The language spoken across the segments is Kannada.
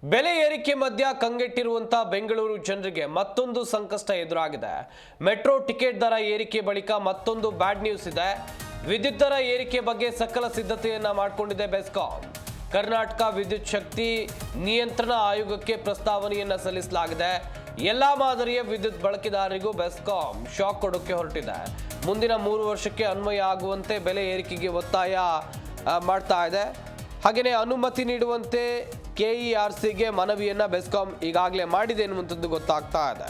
ಬೆಲೆ ಏರಿಕೆ ಮಧ್ಯ ಕಂಗೆಟ್ಟಿರುವಂತಹ ಬೆಂಗಳೂರು ಜನರಿಗೆ ಮತ್ತೊಂದು ಸಂಕಷ್ಟ ಎದುರಾಗಿದೆ. ಮೆಟ್ರೋ ಟಿಕೆಟ್ ದರ ಏರಿಕೆ ಬಳಿಕ ಮತ್ತೊಂದು ಬ್ಯಾಡ್ ನ್ಯೂಸ್ ಇದೆ. ವಿದ್ಯುತ್ ದರ ಏರಿಕೆ ಬಗ್ಗೆ ಸಕಲ ಸಿದ್ಧತೆಯನ್ನ ಮಾಡಿಕೊಂಡಿದೆ ಬೆಸ್ಕಾಂ. ಕರ್ನಾಟಕ ವಿದ್ಯುತ್ ಶಕ್ತಿ ನಿಯಂತ್ರಣ ಆಯೋಗಕ್ಕೆ ಪ್ರಸ್ತಾವನೆಯನ್ನ ಸಲ್ಲಿಸಲಾಗಿದೆ. ಎಲ್ಲಾ ಮಾದರಿಯ ವಿದ್ಯುತ್ ಬಳಕೆದಾರರಿಗೂ ಬೆಸ್ಕಾಂ ಶಾಕ್ ಕೊಡೋಕೆ ಹೊರಟಿದೆ. ಮುಂದಿನ 3 ವರ್ಷಕ್ಕೆ ಅನ್ವಯ ಆಗುವಂತೆ ಬೆಲೆ ಏರಿಕೆಗೆ ಒತ್ತಾಯ ಮಾಡ್ತಾ ಇದೆ. ಹಾಗೆಯೇ ಅನುಮತಿ ನೀಡುವಂತೆ ಕೆಇಆರ್ಸಿಗೆ ಮನವಿಯನ್ನ ಬೆಸ್ಕಾಂ ಈಗಾಗಲೇ ಮಾಡಿದೆ ಎನ್ನುವಂಥದ್ದು ಗೊತ್ತಾಗ್ತಾ ಇದೆ.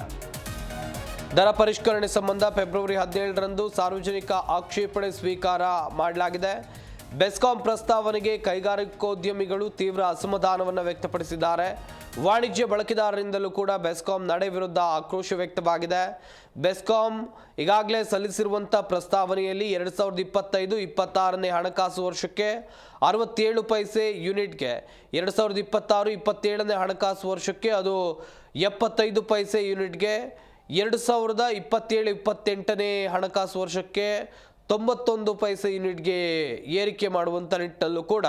ದರ ಪರಿಷ್ಕರಣೆ ಸಂಬಂಧ ಫೆಬ್ರವರಿ 17ರಂದು ಸಾರ್ವಜನಿಕ ಆಕ್ಷೇಪಣೆ ಸ್ವೀಕಾರ ಮಾಡಲಾಗಿದೆ. ಬೆಸ್ಕಾಂ ಪ್ರಸ್ತಾವನೆಗೆ ಕೈಗಾರಿಕೋದ್ಯಮಿಗಳು ತೀವ್ರ ಅಸಮಾಧಾನವನ್ನು ವ್ಯಕ್ತಪಡಿಸಿದ್ದಾರೆ. ವಾಣಿಜ್ಯ ಬಳಕೆದಾರರಿಂದಲೂ ಕೂಡ ಬೆಸ್ಕಾಂ ನಡೆ ವಿರುದ್ಧ ಆಕ್ರೋಶ ವ್ಯಕ್ತವಾಗಿದೆ. ಬೆಸ್ಕಾಂ ಈಗಾಗಲೇ ಸಲ್ಲಿಸಿರುವಂಥ ಪ್ರಸ್ತಾವನೆಯಲ್ಲಿ 2025-26ನೇ ಹಣಕಾಸು ವರ್ಷಕ್ಕೆ 67 ಪೈಸೆ ಯೂನಿಟ್ಗೆ, 2026-27ನೇ ಹಣಕಾಸು ವರ್ಷಕ್ಕೆ ಅದು 75 ಪೈಸೆ ಯೂನಿಟ್ಗೆ, 2027-28ನೇ ಹಣಕಾಸು ವರ್ಷಕ್ಕೆ 91 ಪೈಸೆ ಯೂನಿಟ್ಗೆ ಏರಿಕೆ ಮಾಡುವಂಥ ನಿಟ್ಟಿನಲ್ಲೂ ಕೂಡ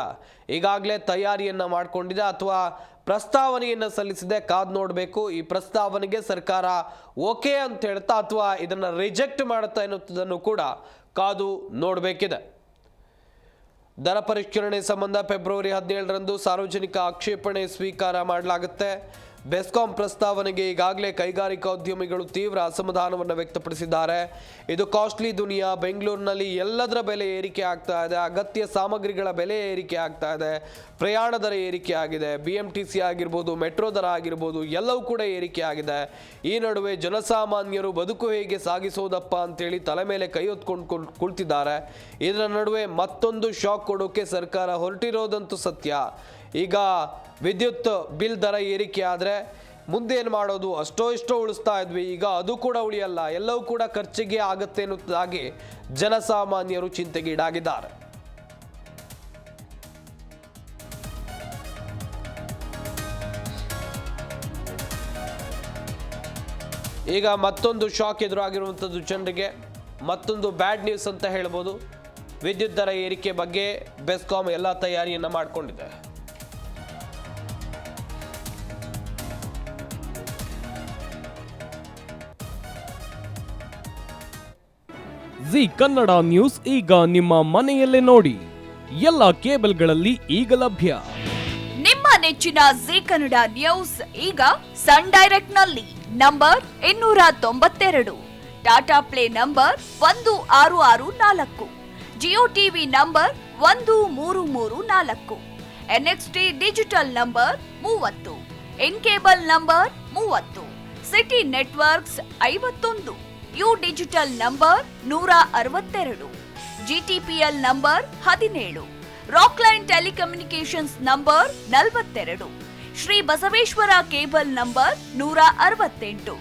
ಈಗಾಗಲೇ ತಯಾರಿಯನ್ನು ಮಾಡಿಕೊಂಡಿದೆ ಅಥವಾ ಪ್ರಸ್ತಾವನೆಯನ್ನು ಸಲ್ಲಿಸಿದೆ. ಕಾದು ನೋಡಬೇಕು ಈ ಪ್ರಸ್ತಾವನೆಗೆ ಸರ್ಕಾರ ಓಕೆ ಅಂತ ಹೇಳ್ತಾ ಅಥವಾ ಇದನ್ನು ರಿಜೆಕ್ಟ್ ಮಾಡುತ್ತಾ ಎನ್ನುವುದನ್ನು ಕೂಡ ಕಾದು ನೋಡಬೇಕಿದೆ. ದರ ಪರಿಷ್ಕರಣೆ ಸಂಬಂಧ ಫೆಬ್ರವರಿ 17ರಂದು ಸಾರ್ವಜನಿಕ ಆಕ್ಷೇಪಣೆ ಸ್ವೀಕಾರ ಮಾಡಲಾಗುತ್ತೆ. ಬೆಸ್ಕಾಂ ಪ್ರಸ್ತಾವನೆಗೆ ಈಗಾಗಲೇ ಕೈಗಾರಿಕೋದ್ಯಮಿಗಳು ತೀವ್ರ ಅಸಮಾಧಾನವನ್ನು ವ್ಯಕ್ತಪಡಿಸಿದ್ದಾರೆ. ಇದು ಕಾಸ್ಟ್ಲಿ ದುನಿಯಾ. ಬೆಂಗಳೂರಿನಲ್ಲಿ ಎಲ್ಲದರ ಬೆಲೆ ಏರಿಕೆ ಆಗ್ತಾ ಇದೆ. ಅಗತ್ಯ ಸಾಮಗ್ರಿಗಳ ಬೆಲೆ ಏರಿಕೆ ಆಗ್ತಾ ಇದೆ. ಪ್ರಯಾಣ ದರ ಏರಿಕೆ ಆಗಿದೆ. BMTC ಆಗಿರ್ಬೋದು, ಮೆಟ್ರೋ ದರ ಆಗಿರ್ಬೋದು, ಎಲ್ಲವೂ ಕೂಡ ಏರಿಕೆ ಆಗಿದೆ. ಈ ನಡುವೆ ಜನಸಾಮಾನ್ಯರು ಬದುಕು ಹೇಗೆ ಸಾಗಿಸೋದಪ್ಪ ಅಂತೇಳಿ ತಲೆ ಮೇಲೆ ಕೈ ಹೊತ್ಕೊಂಡು ಕುಳಿತಿದ್ದಾರೆ. ಇದರ ನಡುವೆ ಮತ್ತೊಂದು ಶಾಕ್ ಕೊಡೋಕೆ ಸರ್ಕಾರ ಹೊರಟಿರೋದಂತೂ ಸತ್ಯ. ಈಗ ವಿದ್ಯುತ್ ಬಿಲ್ ದರ ಏರಿಕೆ ಆದರೆ ಮುಂದೆ ಏನು ಮಾಡೋದು? ಅಷ್ಟೋ ಉಳಿಸ್ತಾ ಇದ್ವಿ, ಈಗ ಅದು ಕೂಡ ಉಳಿಯಲ್ಲ, ಎಲ್ಲವೂ ಕೂಡ ಖರ್ಚಿಗೆ ಆಗುತ್ತೆ ಎನ್ನುವುದಾಗಿ ಜನಸಾಮಾನ್ಯರು ಚಿಂತೆಗೀಡಾಗಿದ್ದಾರೆ. ಈಗ ಮತ್ತೊಂದು ಶಾಕ್ ಎದುರಾಗಿರುವಂಥದ್ದು ಜನರಿಗೆ, ಮತ್ತೊಂದು ಬ್ಯಾಡ್ ನ್ಯೂಸ್ ಅಂತ ಹೇಳ್ಬೋದು. ವಿದ್ಯುತ್ ದರ ಏರಿಕೆ ಬಗ್ಗೆ ಬೆಸ್ಕಾಂ ಎಲ್ಲ ತಯಾರಿಯನ್ನು ಮಾಡಿಕೊಂಡಿದೆ. ಜಿ ಕನ್ನಡ ನ್ಯೂಸ್ ಈಗ ನಿಮ್ಮ ಮನೆಯಲ್ಲೇ ನೋಡಿ. ಎಲ್ಲ ಕೇಬಲ್ಗಳಲ್ಲಿ ಈಗ ಲಭ್ಯ. ನಿಮ್ಮ ನೆಚ್ಚಿನ ಜಿ ಕನ್ನಡ ನ್ಯೂಸ್ ಈಗ ಸನ್ ಡೈರೆಕ್ಟ್ ನಲ್ಲಿ number 292, Tata play number 1664, Jio TV number 1334, NXT digital number 30, in cable number 30, city networks 51, U digital number 162, GTPL number 17, Rockline telecommunications number 42, Shri Basaveshwara cable number 168,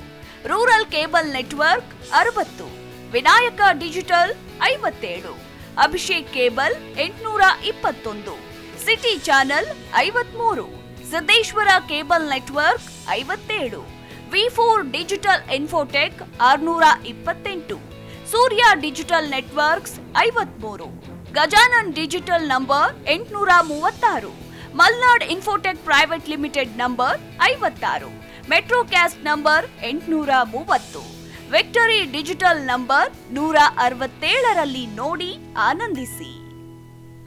rural cable network 60, Vinayaka digital 57, Abhishek cable 821, city channel 53, Siddeshwara cable network 57, V4 digital Infotech 628, Surya digital networks 53, Gajanan digital number 836, Malnad infotech private limited number 56, metro cast number 830, victory digital number 167ರಲ್ಲಿ ನೋಡಿ ಆನಂದಿಸಿ.